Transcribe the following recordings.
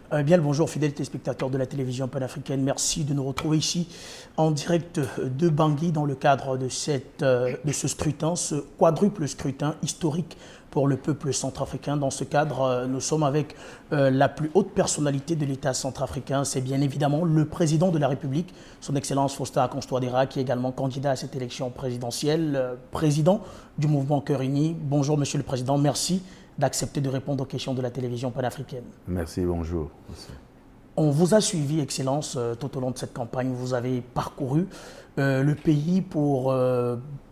Bien le bonjour fidèles téléspectateurs de la télévision panafricaine. Merci de nous retrouver ici en direct de Bangui dans le cadre de ce scrutin, ce quadruple scrutin historique pour le peuple centrafricain. Dans ce cadre, nous sommes avec la plus haute personnalité de l'État centrafricain. C'est bien évidemment le président de la République, son Excellence Faustin Archange Touadéra, qui est également candidat à cette élection présidentielle, président du mouvement Cœur Uni. Bonjour Monsieur le Président, merci d'accepter de répondre aux questions de la télévision panafricaine. Merci, bonjour. Merci. On vous a suivi, Excellence, tout au long de cette campagne. Vous avez parcouru le pays pour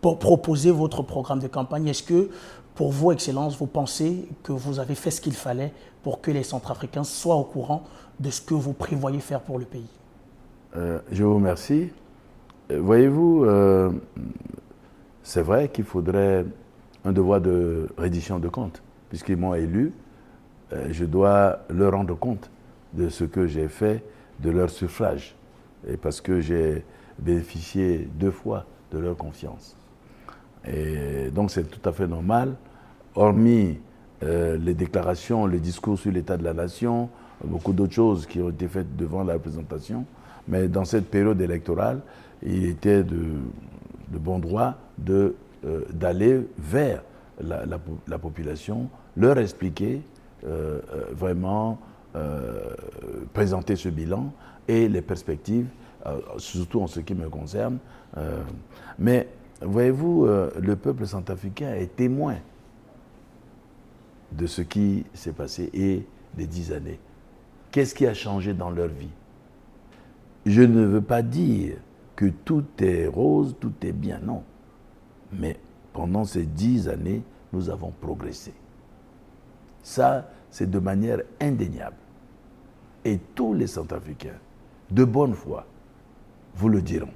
proposer votre programme de campagne. Est-ce que, pour vous, Excellence, vous pensez que vous avez fait ce qu'il fallait pour que les Centrafricains soient au courant de ce que vous prévoyez faire pour le pays? Je vous remercie. Voyez-vous, c'est vrai qu'il faudrait un devoir de reddition de comptes. Puisqu'ils m'ont élu, je dois leur rendre compte de ce que j'ai fait de leur suffrage. Et parce que j'ai bénéficié 2 fois de leur confiance. Et donc c'est tout à fait normal, hormis les déclarations, le discours sur l'état de la nation, beaucoup d'autres choses qui ont été faites devant la représentation. Mais dans cette période électorale, il était de bon droit d'aller vers la population, leur expliquer vraiment, présenter ce bilan et les perspectives, surtout en ce qui me concerne. Mais voyez-vous, le peuple centrafricain est témoin de ce qui s'est passé et des 10 années. Qu'est-ce qui a changé dans leur vie? Je ne veux pas dire que tout est rose, tout est bien, non. Mais pendant ces 10 années, nous avons progressé. Ça, c'est de manière indéniable. Et tous les Centrafricains, de bonne foi, vous le diront.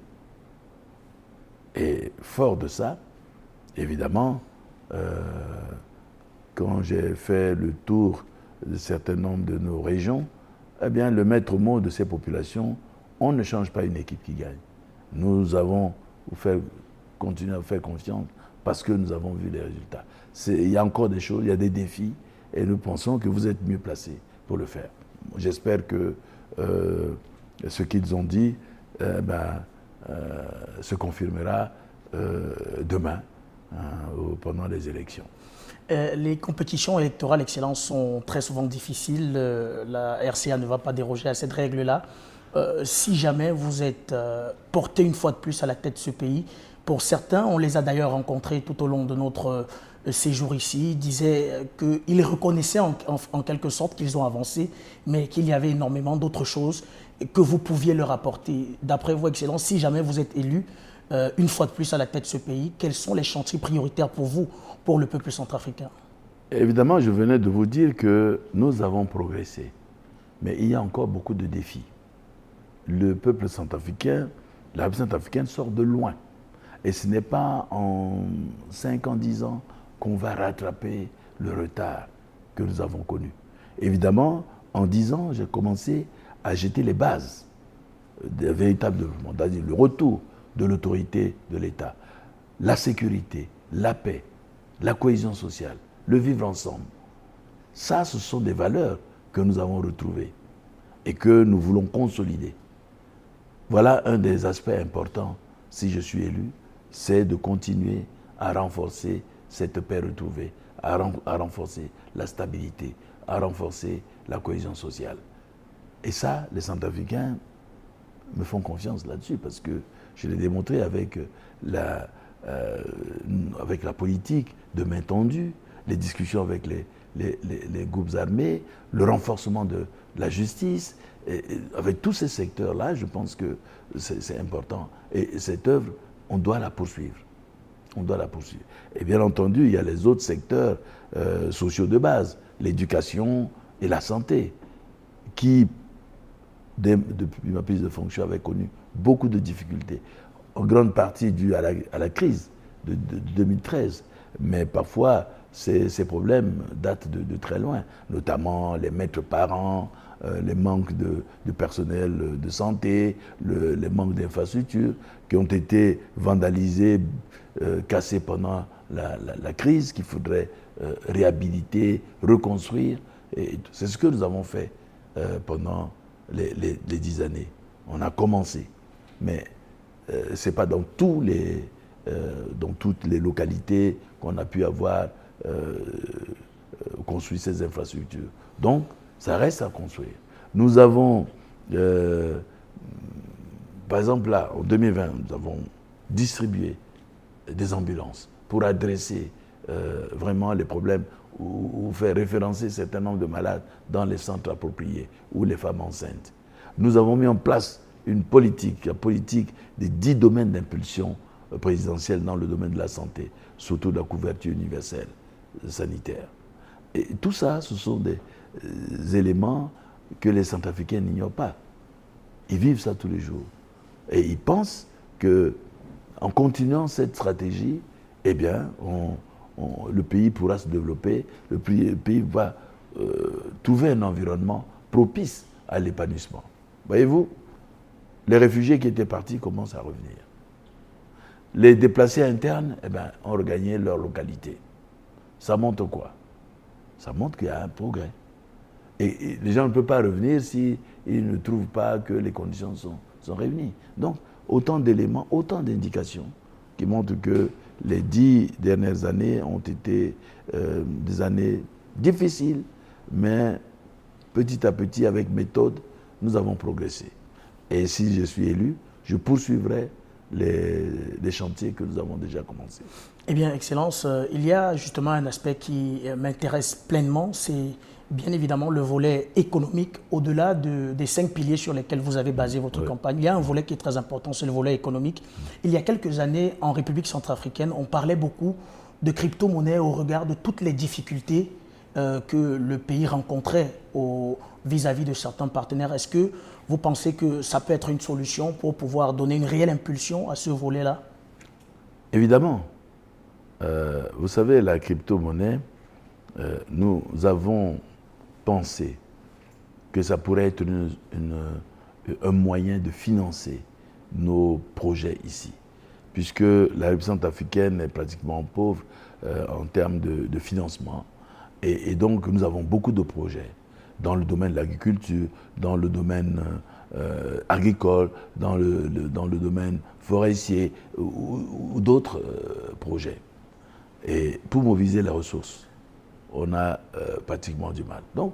Et fort de ça, évidemment, quand j'ai fait le tour de certains nombres de nos régions, eh bien, le maître mot de ces populations, on ne change pas une équipe qui gagne. Nous avons continué à faire confiance parce que nous avons vu les résultats. Il y a encore des choses, il y a des défis, et nous pensons que vous êtes mieux placés pour le faire. J'espère que ce qu'ils ont dit se confirmera demain, pendant les élections. Les compétitions électorales, Excellence, sont très souvent difficiles. La RCA ne va pas déroger à cette règle-là. Si jamais vous êtes porté une fois de plus à la tête de ce pays, pour certains, on les a d'ailleurs rencontrés tout au long de notre séjour ici, disaient qu'ils reconnaissaient en quelque sorte qu'ils ont avancé, mais qu'il y avait énormément d'autres choses que vous pouviez leur apporter. D'après vous, Excellence, si jamais vous êtes élu une fois de plus à la tête de ce pays, quels sont les chantiers prioritaires pour vous, pour le peuple centrafricain? Évidemment, je venais de vous dire que nous avons progressé, mais il y a encore beaucoup de défis. Le peuple centrafricain, la République centrafricaine sort de loin. Et ce n'est pas en 5 ans, 10 ans qu'on va rattraper le retard que nous avons connu. Évidemment, en 10 ans, j'ai commencé à jeter les bases d'un véritable développement, c'est-à-dire le retour de l'autorité de l'État, la sécurité, la paix, la cohésion sociale, le vivre ensemble. Ça, ce sont des valeurs que nous avons retrouvées et que nous voulons consolider. Voilà un des aspects importants, si je suis élu, c'est de continuer à renforcer cette paix retrouvée, à renforcer la stabilité, à renforcer la cohésion sociale. Et ça, les Centrafricains me font confiance là-dessus parce que je l'ai démontré avec la politique de main tendue, les discussions avec les groupes armés, le renforcement de la justice. Et avec tous ces secteurs-là, je pense que c'est important. Et cette œuvre, on doit la poursuivre. On doit la poursuivre. Et bien entendu, il y a les autres secteurs sociaux de base, l'éducation et la santé, qui, depuis ma prise de fonction, avaient connu beaucoup de difficultés, en grande partie dues à la crise de 2013. Mais parfois, ces problèmes datent de très loin, notamment les maîtres parents, les manques de personnel de santé, les manques d'infrastructures qui ont été vandalisés, cassés pendant la crise, qu'il faudrait réhabiliter, reconstruire. Et c'est ce que nous avons fait pendant les 10 années. On a commencé. Mais ce n'est pas dans toutes les localités qu'on a pu avoir construit ces infrastructures. Donc, ça reste à construire. Nous avons, par exemple là, en 2020, nous avons distribué des ambulances pour adresser vraiment les problèmes ou faire référencer un certain nombre de malades dans les centres appropriés ou les femmes enceintes. Nous avons mis en place une politique, la politique des 10 domaines d'impulsion présidentielle dans le domaine de la santé, surtout de la couverture universelle sanitaire. Et tout ça, ce sont des éléments que les Centrafricains n'ignorent pas. Ils vivent ça tous les jours. Et ils pensent qu'en continuant cette stratégie, eh bien, le pays pourra se développer, le pays va trouver un environnement propice à l'épanouissement. Voyez-vous, les réfugiés qui étaient partis commencent à revenir. Les déplacés internes, eh bien, ont regagné leur localité. Ça montre quoi? Ça montre qu'il y a un progrès. Et les gens ne peuvent pas revenir s'ils ne trouvent pas que les conditions sont réunies. Donc, autant d'éléments, autant d'indications qui montrent que les 10 dernières années ont été des années difficiles, mais petit à petit, avec méthode, nous avons progressé. Et si je suis élu, je poursuivrai les chantiers que nous avons déjà commencés. Eh bien, Excellence, il y a justement un aspect qui m'intéresse pleinement, c'est bien évidemment le volet économique, au-delà des 5 piliers sur lesquels vous avez basé votre campagne. Il y a un volet qui est très important, c'est le volet économique. Il y a quelques années, en République centrafricaine, on parlait beaucoup de crypto-monnaie au regard de toutes les difficultés que le pays rencontrait vis-à-vis de certains partenaires. Est-ce que vous pensez que ça peut être une solution pour pouvoir donner une réelle impulsion à ce volet-là? Évidemment. Vous savez, la crypto-monnaie, nous avons pensé que ça pourrait être un moyen de financer nos projets ici, puisque la République centrafricaine est pratiquement pauvre en termes de financement. Et donc, nous avons beaucoup de projets dans le domaine de l'agriculture, dans le domaine agricole, dans le domaine forestier ou d'autres projets. Et pour mobiliser les ressources, on a pratiquement du mal. Donc,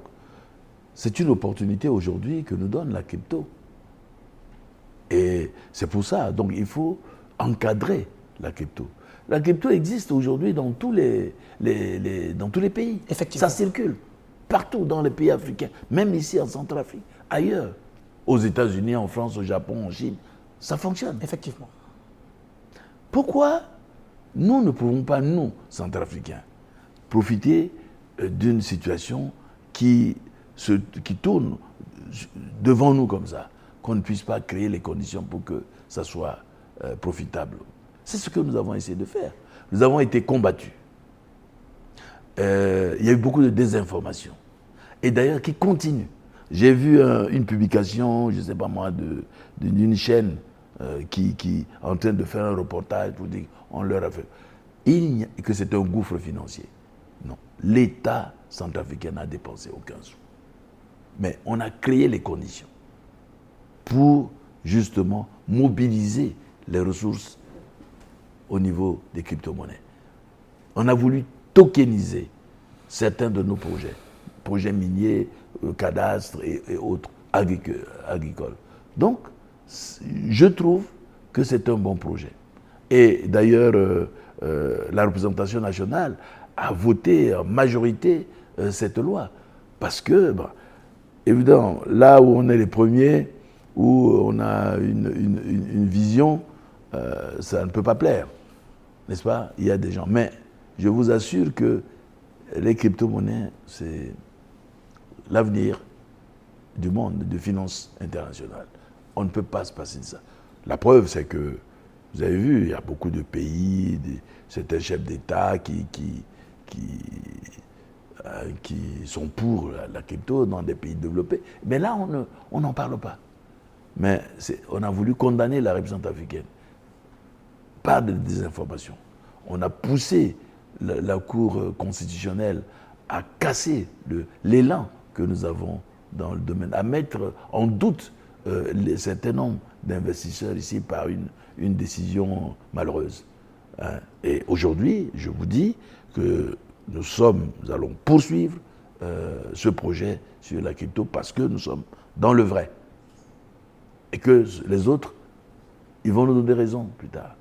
c'est une opportunité aujourd'hui que nous donne la crypto. Et c'est pour ça, donc il faut encadrer la crypto. La crypto existe aujourd'hui dans tous les pays. Effectivement. Ça circule partout dans les pays africains, même ici en Centrafrique, ailleurs, aux États-Unis, en France, au Japon, en Chine. Ça fonctionne. Effectivement. Pourquoi nous ne pouvons pas, nous, Centrafricains, profiter d'une situation qui tourne devant nous comme ça, qu'on ne puisse pas créer les conditions pour que ça soit profitable? C'est ce que nous avons essayé de faire. Nous avons été combattus. Il y a eu beaucoup de désinformation. Et d'ailleurs, qui continue. J'ai vu une publication, je ne sais pas moi, d'une chaîne qui est en train de faire un reportage pour dire qu'on leur a fait. Que c'est un gouffre financier. Non. L'État centrafricain n'a dépensé aucun sou. Mais on a créé les conditions pour justement mobiliser les ressources au niveau des crypto-monnaies. On a voulu tokeniser certains de nos projets miniers, cadastres et autres agricoles. Donc, je trouve que c'est un bon projet. Et d'ailleurs, la représentation nationale a voté en majorité cette loi. Parce que, évidemment, là où on est les premiers, où on a une vision, ça ne peut pas plaire. N'est-ce pas? Il y a des gens. Mais je vous assure que les crypto-monnaies, c'est l'avenir du monde de finances internationales. On ne peut pas se passer de ça. La preuve, c'est que, vous avez vu, il y a beaucoup de pays, certains chefs d'État qui sont pour la crypto dans des pays développés. Mais là, on n'en parle pas. Mais on a voulu condamner la République centrafricaine par de désinformation. On a poussé la Cour constitutionnelle à casser l'élan que nous avons dans le domaine, à mettre en doute certains nombres d'investisseurs ici par une décision malheureuse. Hein. Et aujourd'hui, je vous dis que nous allons poursuivre ce projet sur la crypto parce que nous sommes dans le vrai. Et que les autres, ils vont nous donner raison plus tard.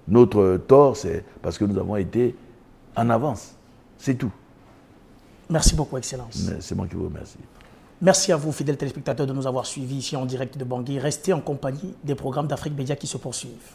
Notre tort, c'est parce que nous avons été en avance. C'est tout. Merci beaucoup, Excellence. C'est moi qui vous remercie. Merci à vous, fidèles téléspectateurs, de nous avoir suivis ici en direct de Bangui. Restez en compagnie des programmes d'Afrique Média qui se poursuivent.